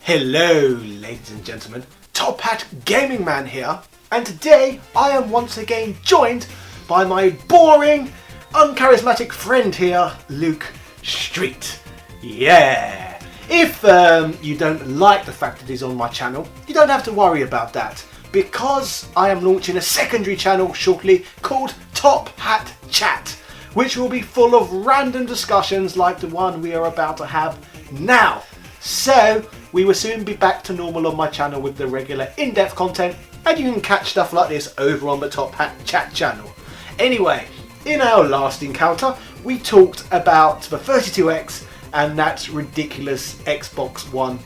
Hello, ladies and gentlemen. Top Hat Gaming Man here, and today I am once again joined by my boring, uncharismatic friend here, Luke Street. Yeah. If you don't like the fact that he's on my channel, you don't have to worry about that, because I am launching a secondary channel shortly called Top Hat Chat, which will be full of random discussions like the one we are about to have now. So we will soon be back to normal on my channel with the regular in-depth content, and you can catch stuff like this over on the Top Hat Chat channel. Anyway, in our last encounter we talked about the 32X and that ridiculous Xbox One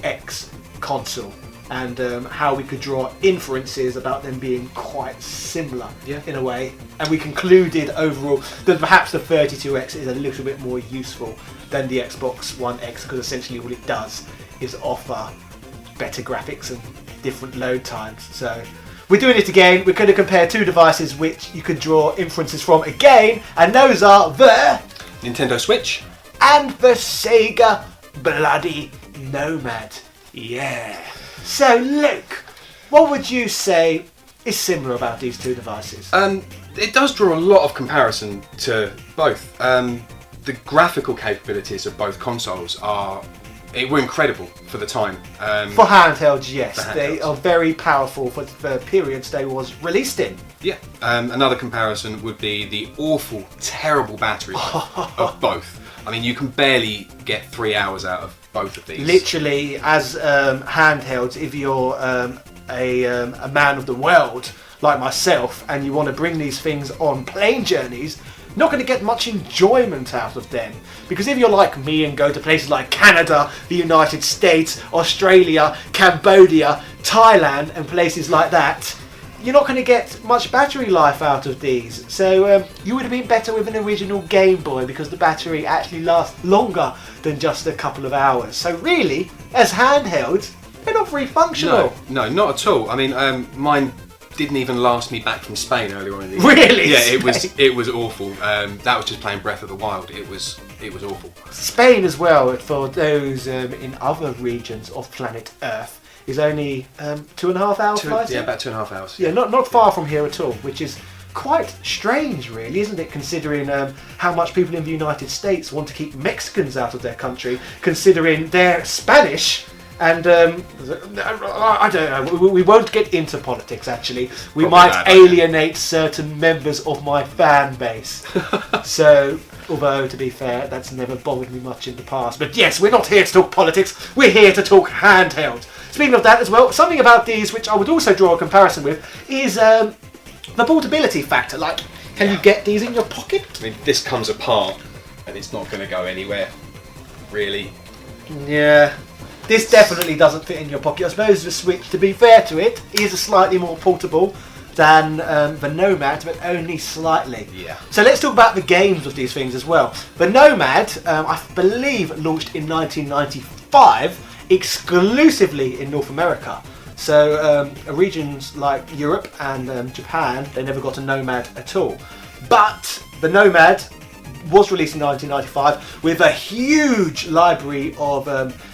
X console, and how we could draw inferences about them being quite similar in a way, and we concluded overall that perhaps the 32X is a little bit more useful than the Xbox One X, because essentially what it does is offer better graphics and different load times. So we're doing it again. We're going to compare two devices which you could draw inferences from again, and those are the Nintendo Switch and the Sega bloody Nomad. Yeah. So Luke, what would you say is similar about these two devices? It does draw a lot of comparison to both. The graphical capabilities of both consoles were incredible for the time. For handhelds, yes. For handhelds. They are very powerful for the periods they was released in. Yeah. Another comparison would be the awful, terrible battery life of both. I mean, you can barely get 3 hours out of both of these. Literally, as handhelds, if you're a man of the world like myself and you want to bring these things on plane journeys, not going to get much enjoyment out of them. Because if you're like me and go to places like Canada, the United States, Australia, Cambodia, Thailand and places like that, you're not going to get much battery life out of these. So you would have been better with an original Game Boy, because the battery actually lasts longer than just a couple of hours. So really, as handhelds, they're not very functional. No, not at all. I mean, mine didn't even last me back from Spain earlier on in the year. Really? Yeah, it was awful. That was just playing Breath of the Wild. It was awful. Spain as well, for those in other regions of planet Earth, is only 2.5 hours flight? Yeah, about 2.5 hours. Yeah, not far from here at all, which is quite strange really, isn't it, considering how much people in the United States want to keep Mexicans out of their country, considering they're Spanish. And I don't know, we won't get into politics actually. We might alienate certain members of my fan base. So, although to be fair, that's never bothered me much in the past. But yes, we're not here to talk politics, we're here to talk handheld. Speaking of that as well, something about these which I would also draw a comparison with is the portability factor. Like, can you get these in your pocket? I mean, this comes apart and it's not going to go anywhere, really. Yeah. This definitely doesn't fit in your pocket. I suppose the Switch, to be fair to it, is slightly more portable than the Nomad, but only slightly. Yeah. So let's talk about the games of these things as well. The Nomad, I believe, launched in 1995, exclusively in North America. So regions like Europe and Japan, they never got a Nomad at all. But the Nomad was released in 1995 with a huge library of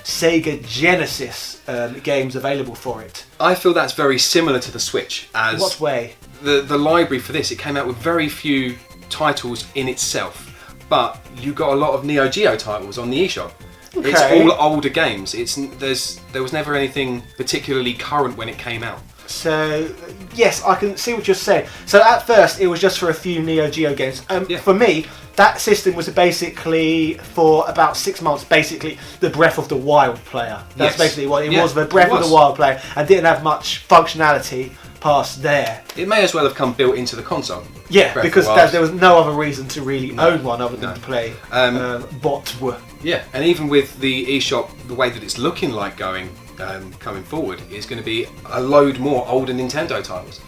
Sega Genesis games available for it. I feel that's very similar to the Switch. As What way? The library for this, it came out with very few titles in itself, but you got a lot of Neo Geo titles on the eShop. Okay. It's all older games. There was never anything particularly current when it came out. So, yes, I can see what you're saying. So at first it was just for a few Neo Geo games. For me, that system was basically, for about 6 months, basically the Breath of the Wild player. That's basically what it was, the Breath of the Wild player, and didn't have much functionality past there. It may as well have come built into the console. Yeah, because there was no other reason to really own one other than to play Botw. Yeah, and even with the eShop, the way that it's looking like coming forward, is going to be a load more older Nintendo titles.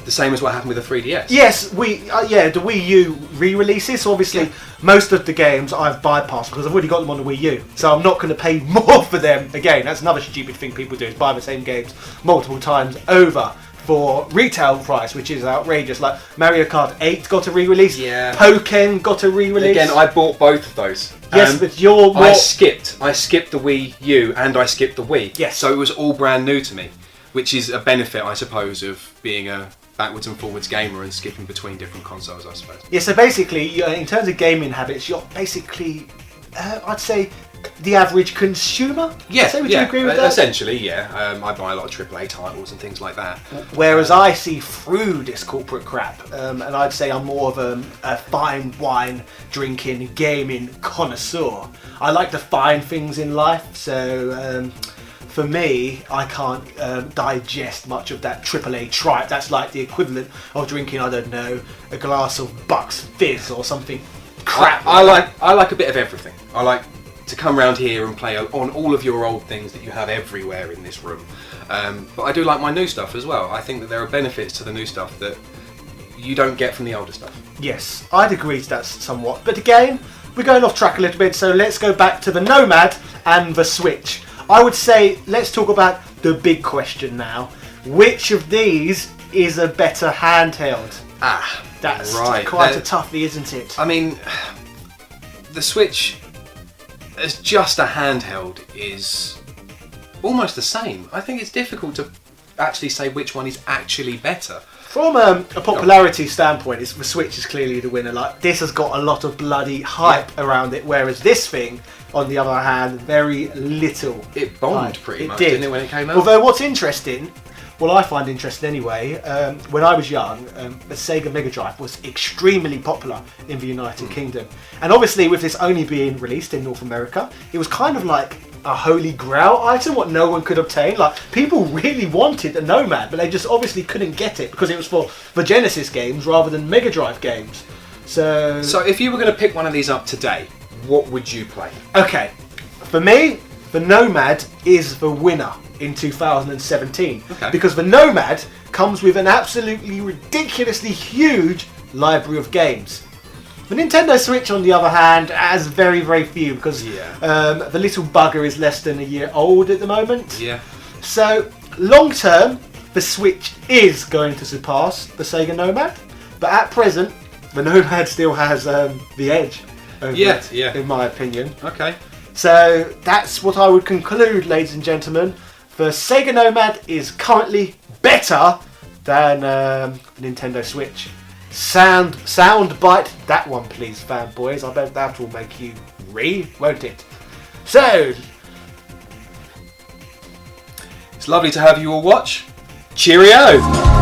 The same as what happened with the 3DS. Yes, the Wii U re-releases. So obviously, most of the games I've bypassed because I've already got them on the Wii U. So I'm not going to pay more for them again. That's another stupid thing people do, is buy the same games multiple times over for retail price, which is outrageous. Like Mario Kart 8 got a re-release. Yeah. Pokken got a re-release. Again, I bought both of those. Yes, but you're more... I skipped the Wii U and I skipped the Wii. Yes. So it was all brand new to me, which is a benefit, I suppose, of being a backwards and forwards gamer and skipping between different consoles, I suppose. Yeah, so basically, in terms of gaming habits, you're basically, I'd say, the average consumer? Yeah, So would you agree with that? Essentially, yeah. I buy a lot of AAA titles and things like that. Whereas I see through this corporate crap, and I'd say I'm more of a fine wine drinking, gaming connoisseur. I like the fine things in life, so for me, I can't digest much of that AAA tripe. That's like the equivalent of drinking, I don't know, a glass of Bucks Fizz or something crap. I like a bit of everything. I like to come round here and play on all of your old things that you have everywhere in this room. But I do like my new stuff as well. I think that there are benefits to the new stuff that you don't get from the older stuff. Yes, I'd agree to that somewhat. But again, we're going off track a little bit, so let's go back to the Nomad and the Switch. I would say let's talk about the big question now. Which of these is a better handheld? That's right. quite a toughie, isn't it? I mean, the Switch as just a handheld is almost the same. I think it's difficult to actually say which one is actually better. From a popularity standpoint, the Switch is clearly the winner. Like, this has got a lot of bloody hype around it, whereas this thing, on the other hand, very little. It bombed hype. pretty much, didn't it, when it came out? Although what's interesting, well, I find interesting anyway, when I was young, the Sega Mega Drive was extremely popular in the United Kingdom. And obviously, with this only being released in North America, it was kind of like a holy grail item, what no one could obtain. Like, people really wanted a Nomad, but they just obviously couldn't get it because it was for the Genesis games rather than Mega Drive games. So if you were going to pick one of these up today, what would you play? Okay, for me, the Nomad is the winner in 2017. Okay. Because the Nomad comes with an absolutely ridiculously huge library of games. The Nintendo Switch, on the other hand, has very, very few because the little bugger is less than a year old at the moment. Yeah. So, long term, the Switch is going to surpass the Sega Nomad, but at present, the Nomad still has the edge over it, in my opinion. Okay. So, that's what I would conclude, ladies and gentlemen. The Sega Nomad is currently better than Nintendo Switch. Sound bite that one, please, fanboys. I bet that will make you won't it? So, it's lovely to have you all watch. Cheerio!